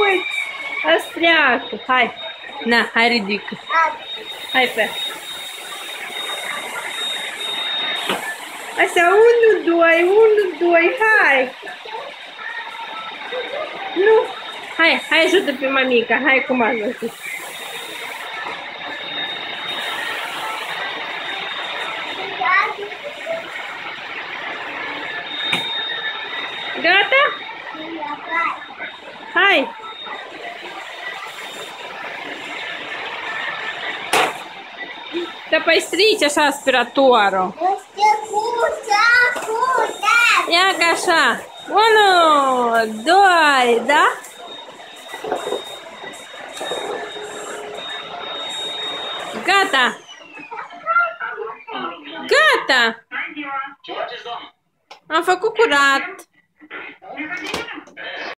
uite. Ăstreacă. Hai. Na, hai ridică. Hai pe. Așa, 1, 2, 1, 2, hai. Nu. Hai ajută pe mamica. Hai cum ajută. Gata? Hai! Te păi strici așa aspiratorul. Ia ca așa. 1, 2, da? Gata! Gata! Am făcut curat.